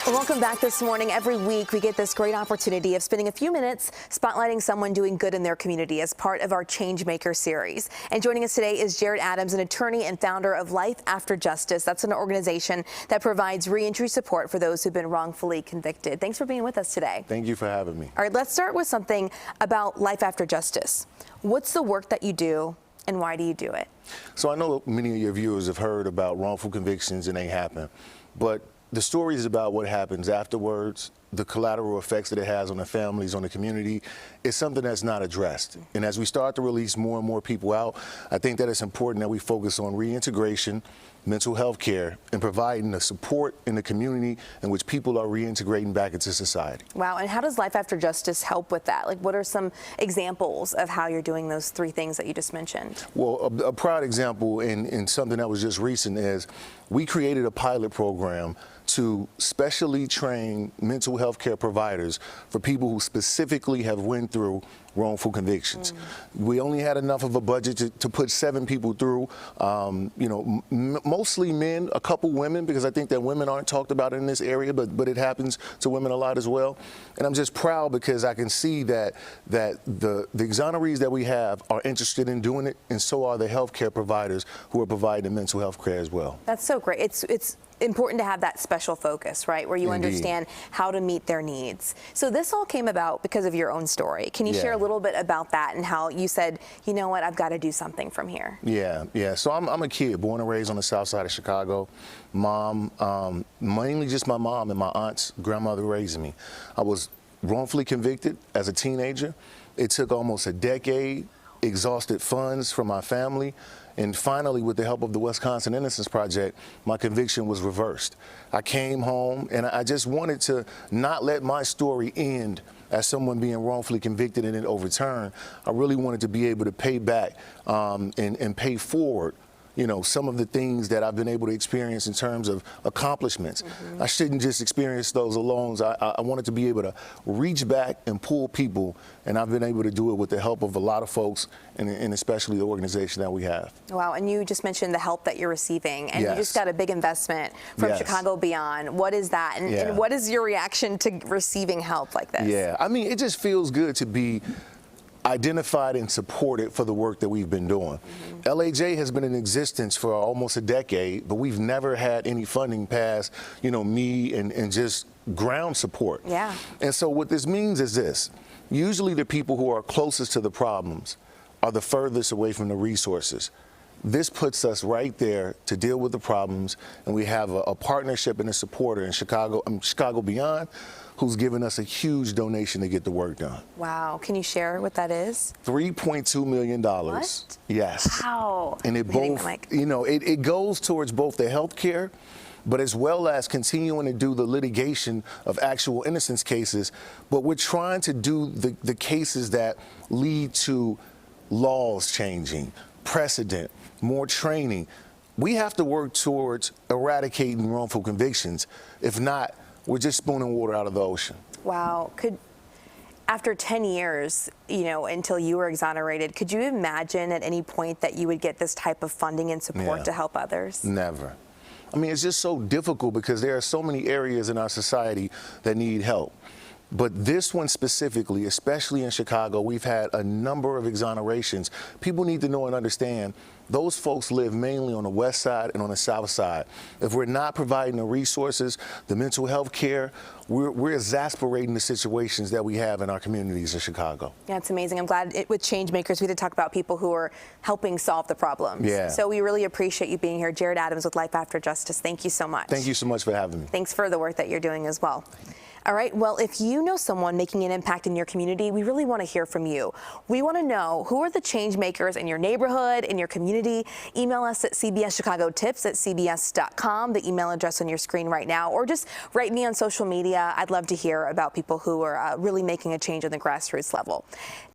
Welcome back this morning. Every week we get this great opportunity of spending a few minutes spotlighting someone doing good in their community as part of our Changemaker series. And joining us today is Jarratt Adams, an attorney and founder of Life After Justice. That's an organization that provides reentry support for those who've been wrongfully convicted. Thanks for being with us today. Thank you for having me. All right, let's start with something about Life After Justice. What's the work that you do and why do you do it? So I know many of your viewers have heard about wrongful convictions and they happen, but the story is about what happens afterwards, the collateral effects that it has on the families, on the community. It's something that's not addressed. And as we start to release more and more people out, I think that it's important that we focus on reintegration, mental health care, and providing the support in the community in which people are reintegrating back into society. Wow, and how does Life After Justice help with that? Like, what are some examples of how you're doing those three things that you just mentioned? Well, a proud example in something that was just recent is we created a pilot program to specially train mental health care providers for people who specifically have went through wrongful convictions. We only had enough of a budget to put 7 people through, mostly men, a couple women, because I think that women aren't talked about in this area, but it happens to women a lot as well. And I'm just proud because I can see that the exonerees that we have are interested in doing it, and so are the healthcare providers who are providing mental health care as well. That's so great. It's important to have that special focus, right, where you Indeed. Understand how to meet their needs. So this all came about because of your own story. Can you share a little bit about that and how you said, you know what, I've got to do something from here? Yeah. So I'm a kid born and raised on the south side of Chicago. Mom, mainly just my mom and my aunt's grandmother raised me. I was wrongfully convicted as a teenager. It took almost a decade, exhausted funds from my family, and finally, with the help of the Wisconsin Innocence Project, my conviction was reversed. I came home and I just wanted to not let my story end as someone being wrongfully convicted and then overturned. I really wanted to be able to pay back and pay forward, some of the things that I've been able to experience in terms of accomplishments. I shouldn't just experience those alone. I wanted to be able to reach back and pull people, and I've been able to do it with the help of a lot of folks, and especially the organization that we have. Wow, and you just mentioned the help that you're receiving, and you just got a big investment from Chicago Beyond. What is that, and what is your reaction to receiving help like this? Yeah, I mean, it just feels good to be identified and supported for the work that we've been doing. LAJ has been in existence for almost a decade, but we've never had any funding past, me and just ground support. Yeah. And so what this means is this: usually the people who are closest to the problems are the furthest away from the resources. This puts us right there to deal with the problems, and we have a partnership and a supporter in Chicago Beyond, who's given us a huge donation to get the work done. Wow. Can you share what that is? $3.2 million. What? Yes. Wow. And it both, it goes towards both the health care, but as well as continuing to do the litigation of actual innocence cases. But we're trying to do the cases that lead to laws changing, precedent, more training. We have to work towards eradicating wrongful convictions. If not, we're just spooning water out of the ocean. Wow. After 10 years, until you were exonerated, could you imagine at any point that you would get this type of funding and support to help others? Never. I mean, it's just so difficult because there are so many areas in our society that need help. But this one specifically, especially in Chicago, we've had a number of exonerations. People need to know and understand those folks live mainly on the west side and on the south side. If we're not providing the resources, the mental health care, we're exasperating the situations that we have in our communities in Chicago. Yeah, it's amazing. I'm glad with Changemakers we did talk about people who are helping solve the problems. Yeah. So we really appreciate you being here. Jarratt Adams with Life After Justice. Thank you so much. Thank you so much for having me. Thanks for the work that you're doing as well. All right, well, if you know someone making an impact in your community, we really want to hear from you. We want to know who are the change makers in your neighborhood, in your community. Email us at cbschicagotips@cbs.com, the email address on your screen right now, or just write me on social media. I'd love to hear about people who are really making a change on the grassroots level.